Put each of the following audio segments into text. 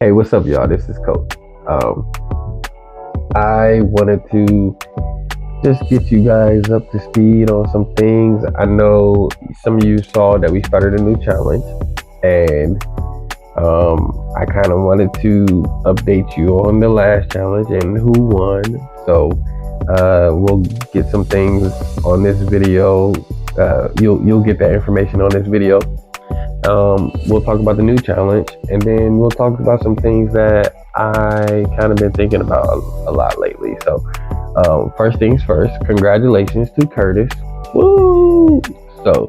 Hey, what's up, y'all? This is Coach. I wanted to just get you guys up to speed on some things. I know some of you saw that we started a new challenge, and I kind of wanted to update you on the last challenge and who won. So we'll get some things on this video. You'll get that information on this video. We'll talk about the new challenge, and then we'll talk about some things that I kind of been thinking about a lot lately. So, first things first, congratulations to Curtis. Woo! So,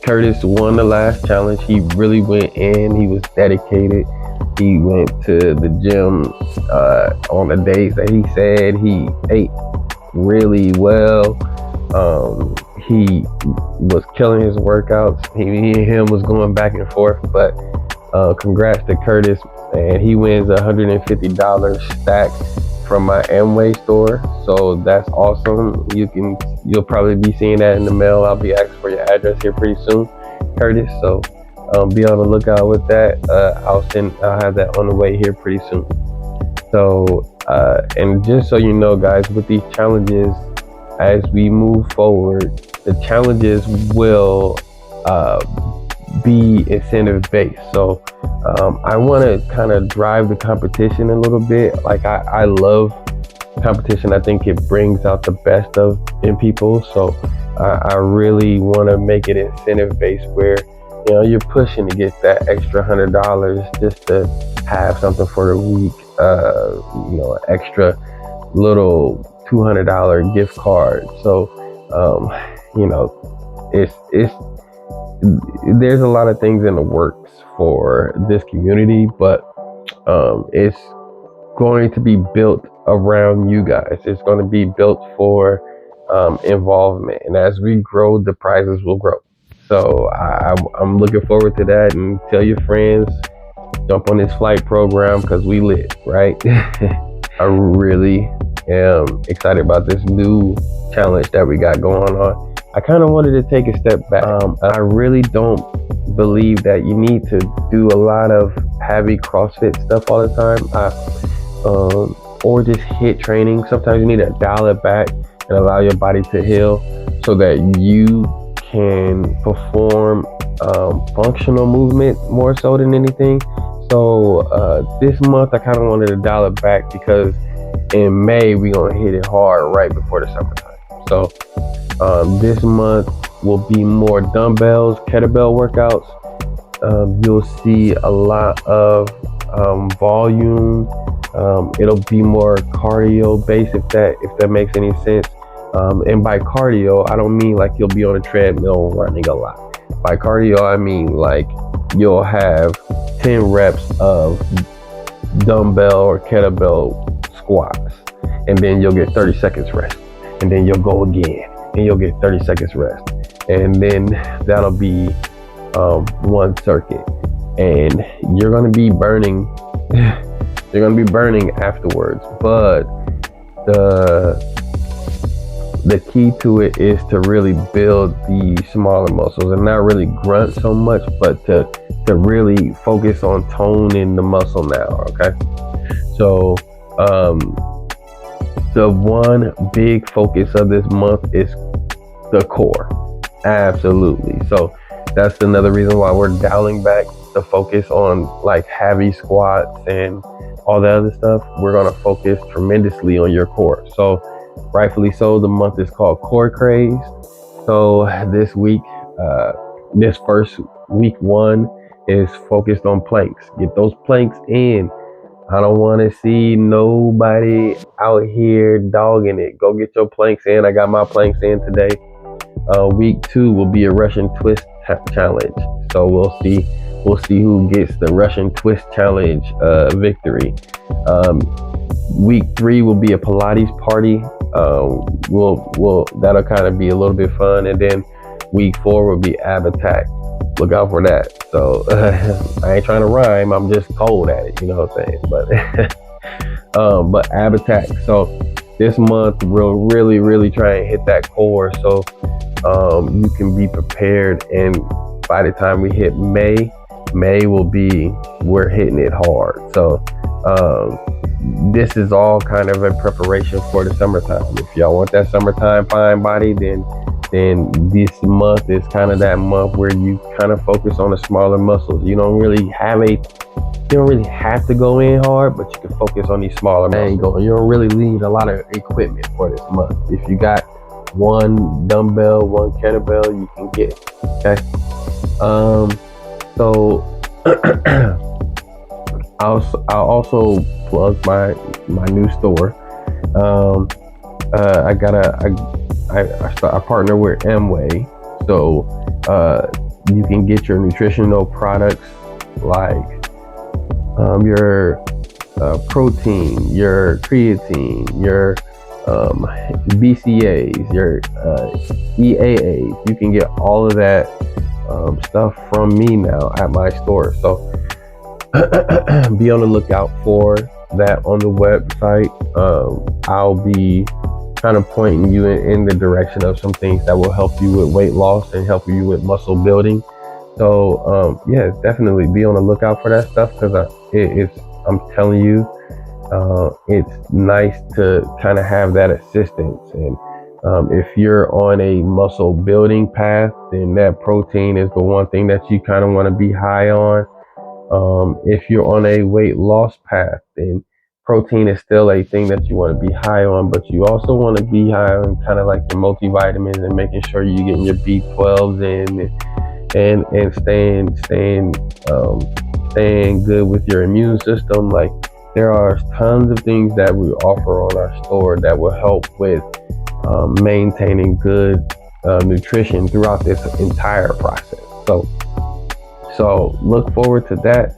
Curtis won the last challenge. He really went in. He was dedicated. He went to the gym on the days that he said. He ate really well. He was killing his workouts. He and him was going back and forth. But congrats to Curtis, and he wins $150 stack from my Amway store. So that's awesome. You'll probably be seeing that in the mail. I'll be asking for your address here pretty soon, Curtis. So be on the lookout with that. I'll have that on the way here pretty soon. So and just so you know, guys, with these challenges, as we move forward, the challenges will be incentive based. So I want to kind of drive the competition a little bit. Like I love competition. I think it brings out the best in people. So I really want to make it incentive based, where you're pushing to get that extra $100 just to have something for the week. An extra little $200 gift card. So it's there's a lot of things in the works for this community, but it's going to be built around you guys. It's going to be built for involvement, and as we grow, the prizes will grow. So I'm looking forward to that, and tell your friends, jump on this flight program, because we lit, right? I really am excited about this new challenge that we got going on. I kind of wanted to take a step back. I really don't believe that you need to do a lot of heavy CrossFit stuff all the time, or just HIIT training. Sometimes you need to dial it back and allow your body to heal so that you can perform functional movement more so than anything. So this month I kind of wanted to dial it back, because in May we're gonna hit it hard right before the summertime. So this month will be more dumbbells, kettlebell workouts. You'll see a lot of volume. It'll be more cardio based, if that makes any sense. And by cardio, I don't mean like you'll be on a treadmill running a lot. By cardio, I mean like you'll have 10 reps of dumbbell or kettlebell squats, and then you'll get 30 seconds rest, and then you'll go again, and you'll get 30 seconds rest, and then that'll be one circuit, and you're going to be burning afterwards. But the key to it is to really build the smaller muscles, and not really grunt so much, but to really focus on toning the muscle now. Okay, so the one big focus of this month is the core. Absolutely. So that's another reason why we're dialing back the focus on like heavy squats and all that other stuff. We're going to focus tremendously on your core. So rightfully so, the month is called Core Craze. So this week, this first week one is focused on planks. Get those planks in. I don't want to see nobody out here dogging it. Go get your planks in. I got my planks in today. Week 2 will be a Russian twist challenge. So we'll see who gets the Russian twist challenge victory. Week 3 will be a Pilates party. That'll kind of be a little bit fun. And then week 4 will be ab attack. Look out for that. So I ain't trying to rhyme. I'm just cold at it. You know what I'm saying? But ab attack. So this month we'll really try and hit that core, so you can be prepared. And by the time we hit May, May will be we're hitting it hard. So this is all kind of a preparation for the summertime. If y'all want that summertime fine body, then this month is kind of that month where you kind of focus on the smaller muscles. You don't really have to go in hard, but you can focus on these smaller muscles. You don't really need a lot of equipment for this month. If you got one dumbbell, one kettlebell, you can get it. Okay. So I'll also plug my new store. I partner with Amway, so you can get your nutritional products like your protein, your creatine, your BCAAs, your EAAs. You can get all of that stuff from me now at my store. So be on the lookout for that on the website. I'll be kind of pointing you in the direction of some things that will help you with weight loss and help you with muscle building. So yeah, definitely be on the lookout for that stuff, because I'm telling you, it's nice to kind of have that assistance. And if you're on a muscle building path, then that protein is the one thing that you kind of want to be high on. If you're on a weight loss path, then protein is still a thing that you want to be high on, but you also want to be high on kind of like your multivitamins and making sure you're getting your B12s in and staying good with your immune system. Like, there are tons of things that we offer on our store that will help with maintaining good nutrition throughout this entire process. So look forward to that.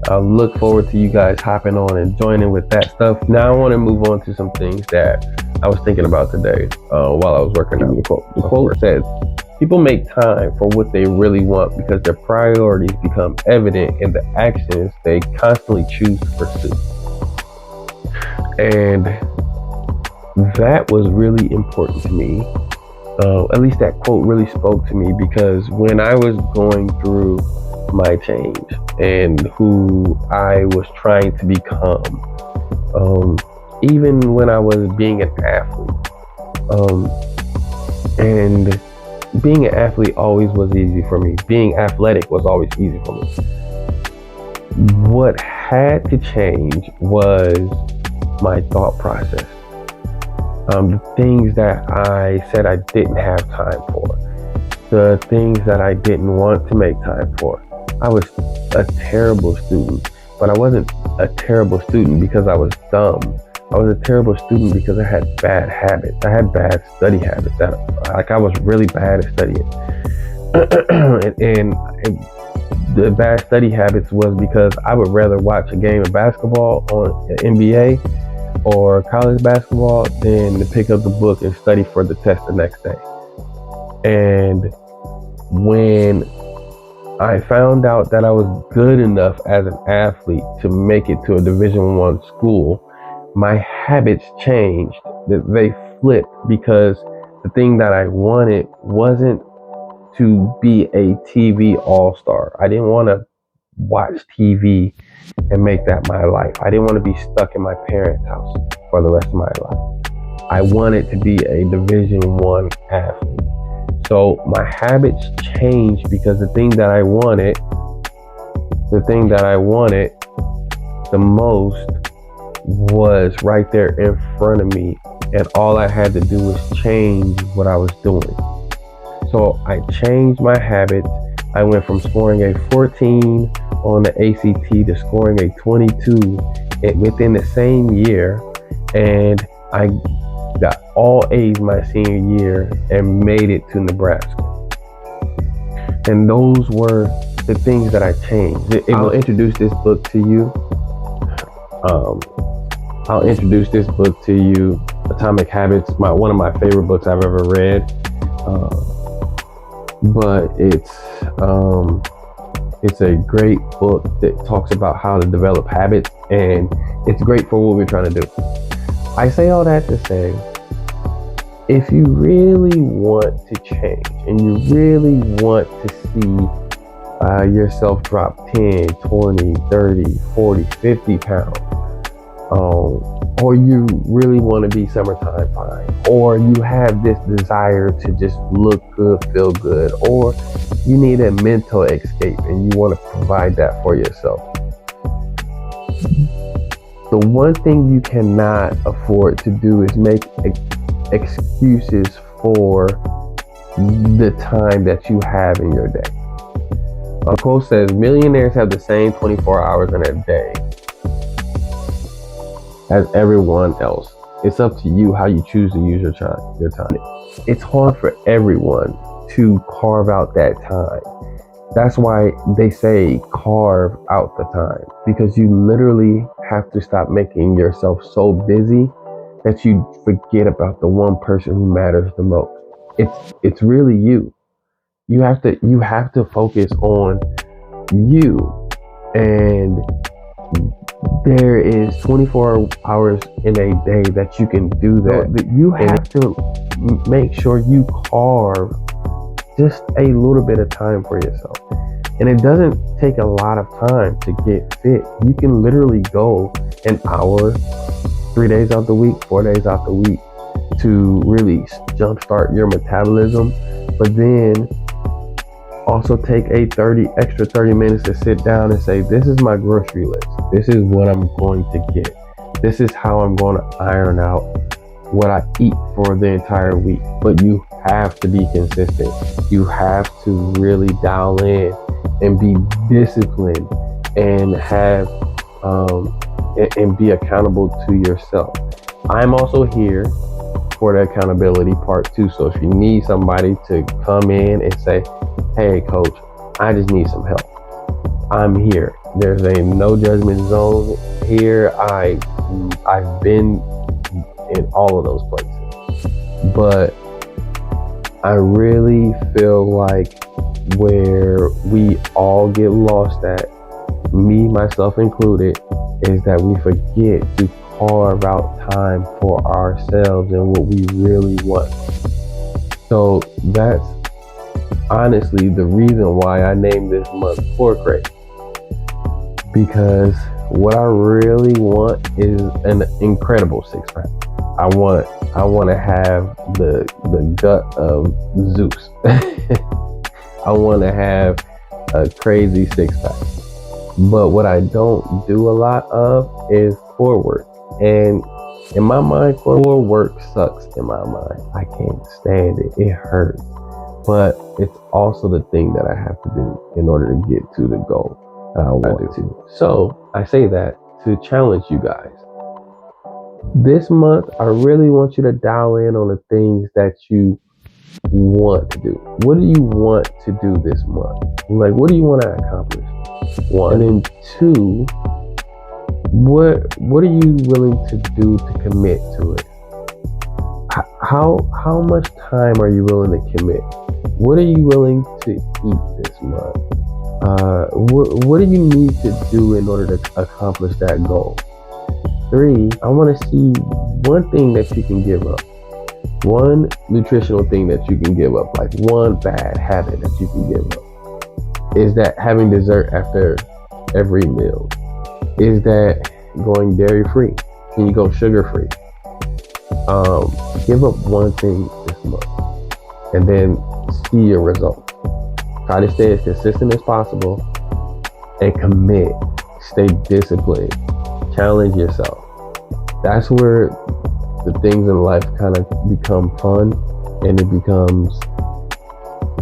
I look forward to you guys hopping on and joining with that stuff. Now I want to move on to some things that I was thinking about today while I was working out. The quote says, "People make time for what they really want because their priorities become evident in the actions they constantly choose to pursue." And that was really important to me. At least that quote really spoke to me, because when I was going through my change and who I was trying to become, even when I was being an athlete, and being an athlete always was easy for me. Being athletic was always easy for me. What had to change was my thought process. The things that I said I didn't have time for, the things that I didn't want to make time for. I was a terrible student, but I wasn't a terrible student because I was dumb. I was a terrible student because I had bad habits. I had bad study habits. I was really bad at studying. and the bad study habits was because I would rather watch a game of basketball on NBA or college basketball than to pick up the book and study for the test the next day. And when I found out that I was good enough as an athlete to make it to a Division I school, my habits changed. They flipped, because the thing that I wanted wasn't to be a TV all-star. I didn't want to watch TV and make that my life. I didn't want to be stuck in my parents' house for the rest of my life. I wanted to be a Division I athlete. So my habits changed because the thing that I wanted the most was right there in front of me, and all I had to do was change what I was doing. So I changed my habits. I went from scoring a 14 on the ACT to scoring a 22 within the same year, and I got all A's my senior year and made it to Nebraska. And those were the things that I changed. I'll introduce this book to you. Atomic Habits, one of my favorite books I've ever read. But it's a great book that talks about how to develop habits, and it's great for what we're trying to do. I say all that to say, if you really want to change and you really want to see yourself drop 10, 20, 30, 40, 50 pounds. Or you really want to be summertime fine, or you have this desire to just look good, feel good, or you need a mental escape and you want to provide that for yourself. The one thing you cannot afford to do is make excuses for the time that you have in your day. A quote says, millionaires have the same 24 hours in a day as everyone else. It's up to you how you choose to use your time. It's hard for everyone to carve out that time. That's why they say carve out the time, because you literally have to stop making yourself so busy that you forget about the one person who matters the most. It's really you. You have to focus on you. And there is 24 hours in a day that you can do that. You have to make sure you carve just a little bit of time for yourself. And it doesn't take a lot of time to get fit. You can literally go an hour, 3 days out the week, 4 days out the week to really jumpstart your metabolism. But then also take a extra 30 minutes to sit down and say, this is my grocery list. This is what I'm going to get. This is how I'm going to iron out what I eat for the entire week. But you have to be consistent. You have to really dial in and be disciplined and have and be accountable to yourself. I'm also here for the accountability part too. So if you need somebody to come in and say, hey coach, I just need some help, I'm here. There's a no judgment zone here. I've been in all of those places, but I really feel like where we all get lost at, me, myself included, is that we forget to carve out time for ourselves and what we really want. So that's honestly the reason why I named this month Pork Rate, because what I really want is an incredible six pack. I want to have the gut of Zeus. I want to have a crazy six pack. But what I don't do a lot of is core work. And in my mind, core work sucks in my mind. I can't stand it. It hurts. But it's also the thing that I have to do in order to get to the goal that I want to. So I say that to challenge you guys. This month, I really want you to dial in on the things that you want to do. What do you want to do this month? Like, what do you want to accomplish? One. And then two, what are you willing to do to commit to it? How much time are you willing to commit? What are you willing to eat this month? What do you need to do in order to accomplish that goal? 3, I want to see one thing that you can give up. One nutritional thing that you can give up, like one bad habit that you can give up. Is that having dessert after every meal? Is that going dairy free? Can you go sugar free? Give up one thing this month and then see your results. Try to stay as consistent as possible and commit. Stay disciplined. Challenge yourself. That's where the things in life kind of become fun, and it becomes,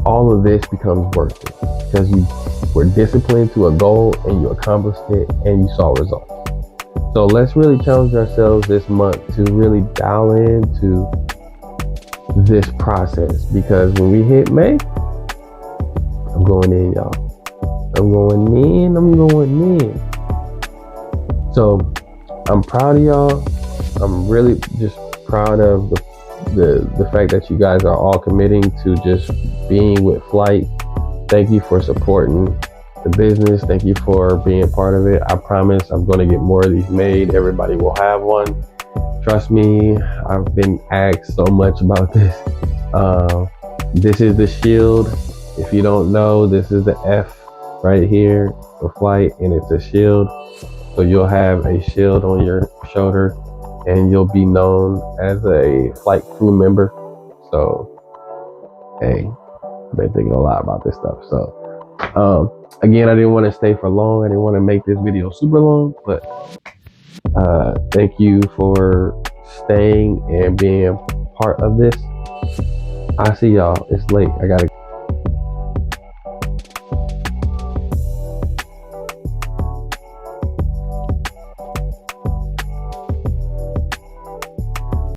all of this becomes worth it because you were disciplined to a goal and you accomplished it and you saw results. So let's really challenge ourselves this month to really dial into this process, because when we hit May, I'm going in, y'all. I'm going in. So I'm proud of y'all. I'm really just proud of the fact that you guys are all committing to just being with Flight. Thank you for supporting the business. Thank you for being part of it. I promise I'm going to get more of these made. Everybody will have one. Trust me, I've been asked so much about this. This is the shield. If you don't know, this is the F right here for flight, and it's a shield. So you'll have a shield on your shoulder, and you'll be known as a flight crew member. So, hey, I've been thinking a lot about this stuff. So, again, I didn't want to stay for long. I didn't want to make this video super long, but thank you for staying and being part of this. I see y'all. It's late. I gotta